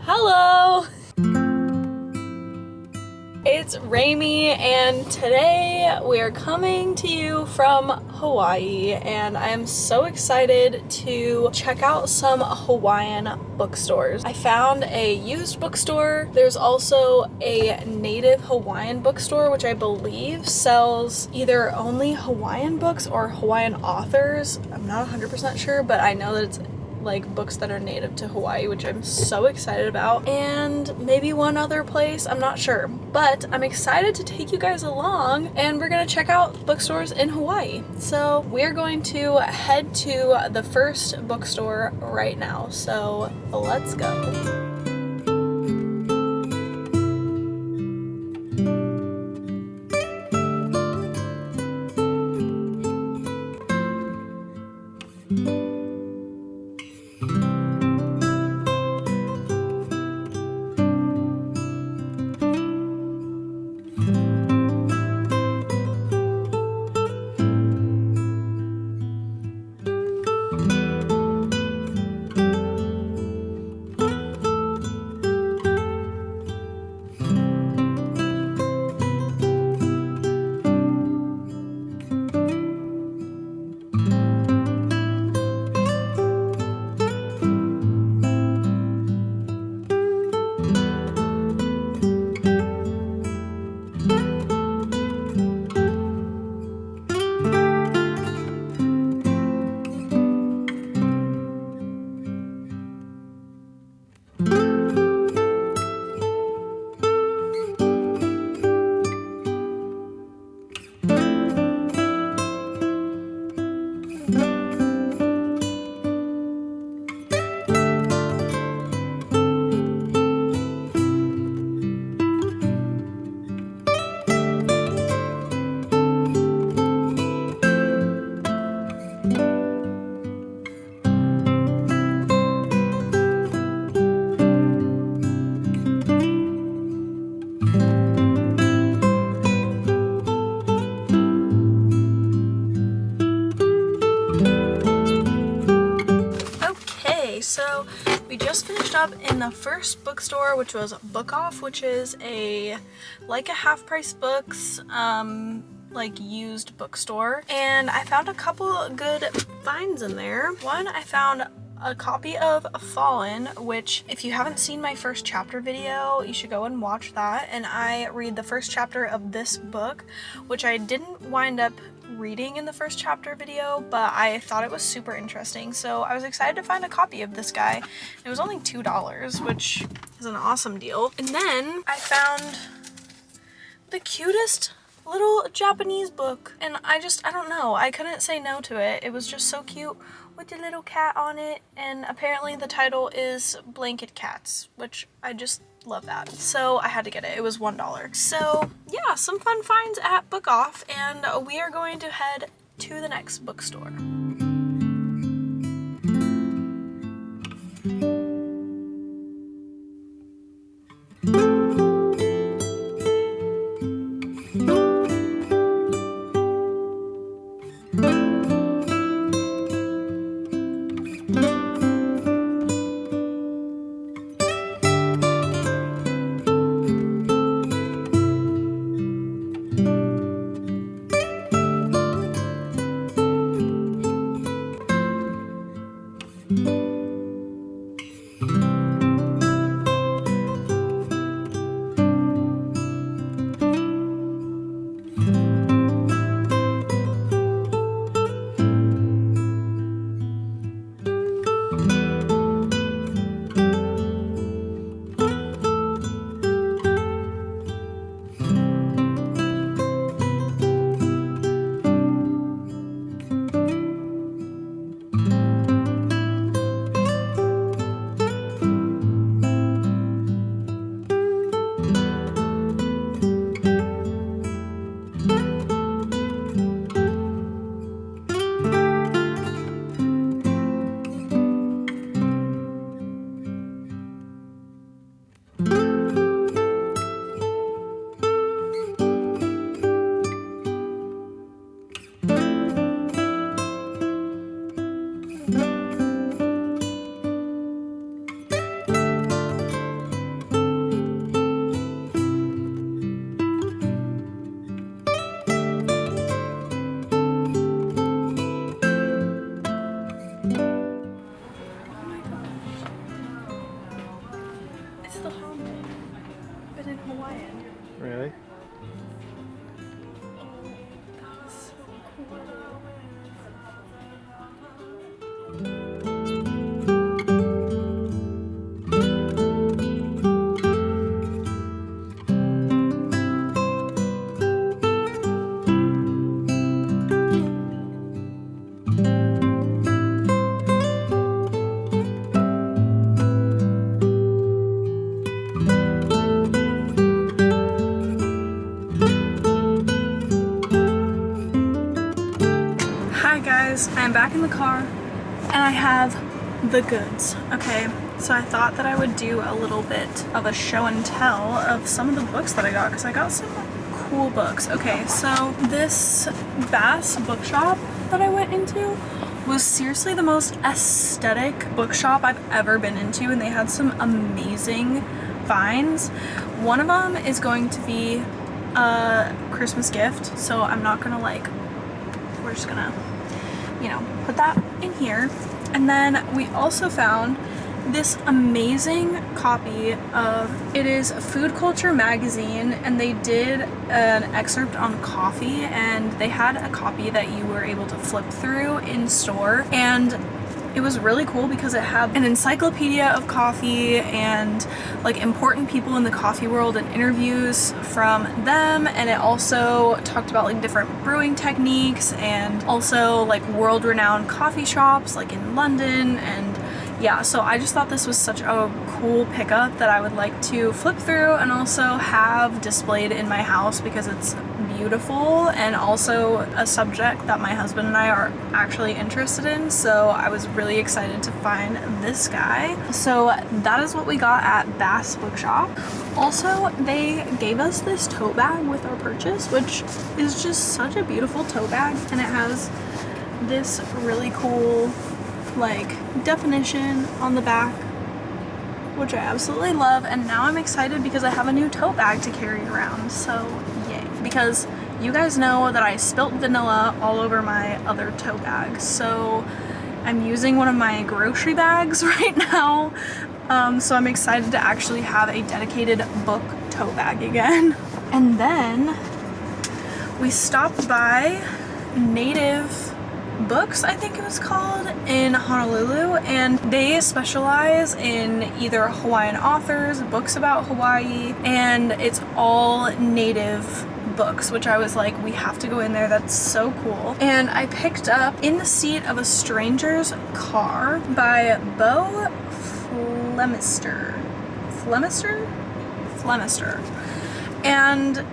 Hello! It's Raimi, and today we are coming to you from Hawaii, and I am so excited to check out some Hawaiian bookstores. I found a used bookstore. There's also a native Hawaiian bookstore, which I believe sells either only Hawaiian books or Hawaiian authors. I'm not 100% sure, but I know that it's like books that are native to Hawaii, which I'm so excited about, and maybe one other place, I'm not sure, but I'm excited to take you guys along, and we're gonna check out bookstores in Hawaii. So we're going to head to the first bookstore right now, so let's go. So we just finished up in the first bookstore, which was Bookoff, which is a half price books like used bookstore, and I found a couple good finds in there. One, I found a copy of Fallen, which if you haven't seen my first chapter video, you should go and watch that. And I read the first chapter of this book, which I didn't wind up reading in the first chapter video, but I thought it was super interesting, so I was excited to find a copy of this guy. It was only $2, which is an awesome deal. And then I found the cutest little Japanese book, and I don't know, I couldn't say no to it. It was just so cute with the little cat on it, and apparently the title is Blanket Cats, which I just love that. So I had to get it. It was $1. So yeah, some fun finds at Bookoff, and we are going to head to the next bookstore. It's the Hobbit, but in Hawaiian. Really? Oh, that was so cool. Hi guys, I'm back in the car and I have the goods. Okay, so I thought that I would do a little bit of a show and tell of some of the books that I got because I got some cool books. Okay, so this Bas Bookshop that I went into was seriously the most aesthetic bookshop I've ever been into, and they had some amazing finds. One of them is going to be a Christmas gift, so I'm not gonna we're just gonna, you know, put that in here. And then we also found this amazing copy of, it is Food Culture magazine, and they did an excerpt on coffee, and they had a copy that you were able to flip through in store, and it was really cool because it had an encyclopedia of coffee and like important people in the coffee world and interviews from them, and it also talked about like different brewing techniques and also like world-renowned coffee shops like in London. And yeah, so I just thought this was such a cool pickup that I would like to flip through and also have displayed in my house because it's beautiful and also a subject that my husband and I are actually interested in, so I was really excited to find this guy. So that is what we got at Bas Bookshop. Also, they gave us this tote bag with our purchase, which is just such a beautiful tote bag, and it has this really cool like definition on the back, which I absolutely love. And now I'm excited because I have a new tote bag to carry around, so yay. Because you guys know that I spilt vanilla all over my other tote bag, so I'm using one of my grocery bags right now. So I'm excited to actually have a dedicated book tote bag again. And then we stopped by Native Books, I think it was called, in Honolulu, and they specialize in either Hawaiian authors, books about Hawaii, and it's all native books, which I was like, we have to go in there, that's so cool. And I picked up In the Seat of a Stranger's Car by Bo Flemister. And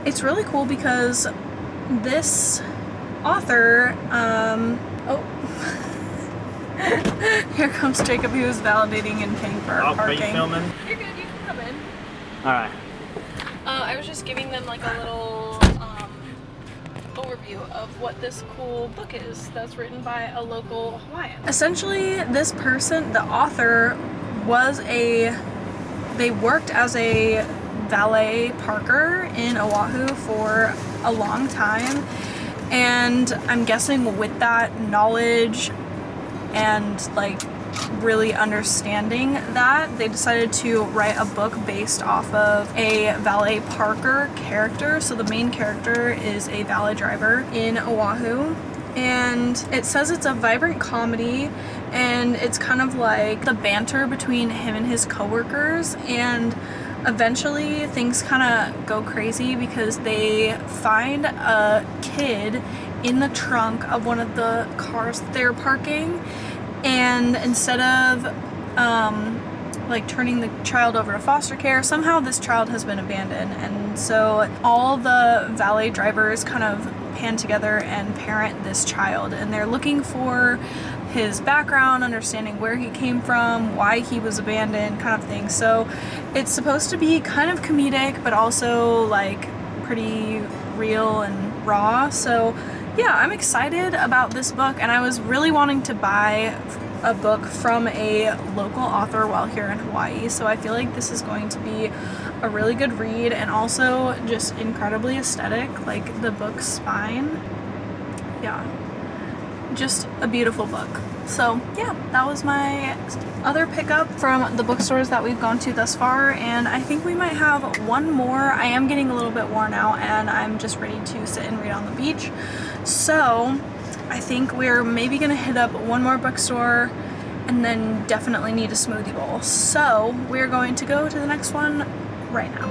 it's really cool because this author, here comes Jacob, who is validating and paying for our parking. Are you filming? You're good, you can come in. Alright. I was just giving them like a little overview of what this cool book is that's written by a local Hawaiian. Essentially, this person, the author, they worked as a valet parker in Oahu for a long time, and I'm guessing with that knowledge and like really understanding that, they decided to write a book based off of a valet parker character. So the main character is a valet driver in Oahu, and it says it's a vibrant comedy, and it's kind of like the banter between him and his coworkers, and eventually things kind of go crazy because they find a kid in the trunk of one of the cars that they're parking, and instead of like turning the child over to foster care, somehow this child has been abandoned, and so all the valet drivers kind of band together and parent this child, and they're looking for his background, understanding where he came from, why he was abandoned, kind of thing. So it's supposed to be kind of comedic, but also like pretty real and raw. So yeah, I'm excited about this book, and I was really wanting to buy a book from a local author while here in Hawaii, so I feel like this is going to be a really good read, and also just incredibly aesthetic, like the book spine. Yeah, just a beautiful book. So yeah, that was my other pickup from the bookstores that we've gone to thus far, and I think we might have one more. I am getting a little bit worn out and I'm just ready to sit and read on the beach. So I think we're maybe gonna hit up one more bookstore and then definitely need a smoothie bowl. So we're going to go to the next one right now.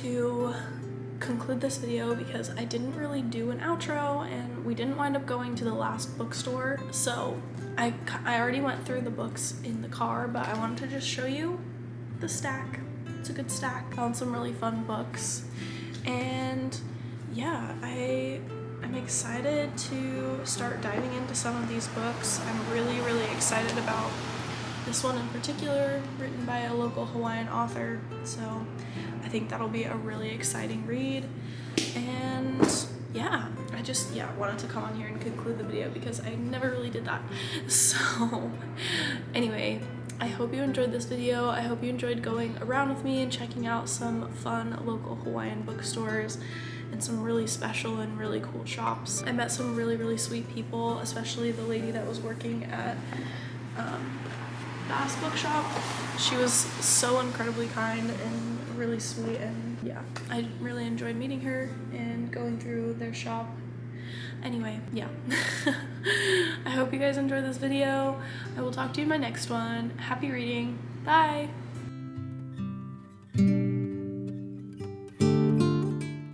To conclude this video because I didn't really do an outro and we didn't wind up going to the last bookstore, so I already went through the books in the car, but I wanted to just show you the stack. It's a good stack. Found some really fun books, and yeah, I'm excited to start diving into some of these books. I'm really excited about this one in particular, written by a local Hawaiian author, so I think that'll be a really exciting read. And yeah, I just wanted to come on here and conclude the video because I never really did that. So anyway, I hope you enjoyed this video. I hope you enjoyed going around with me and checking out some fun local Hawaiian bookstores and some really special and really cool shops. I met some really sweet people, especially the lady that was working at Bas Bookshop. She was so incredibly kind and really sweet, and yeah, I really enjoyed meeting her and going through their shop. Anyway, yeah. I hope you guys enjoyed this video. I will talk to you in my next one. Happy reading. Bye!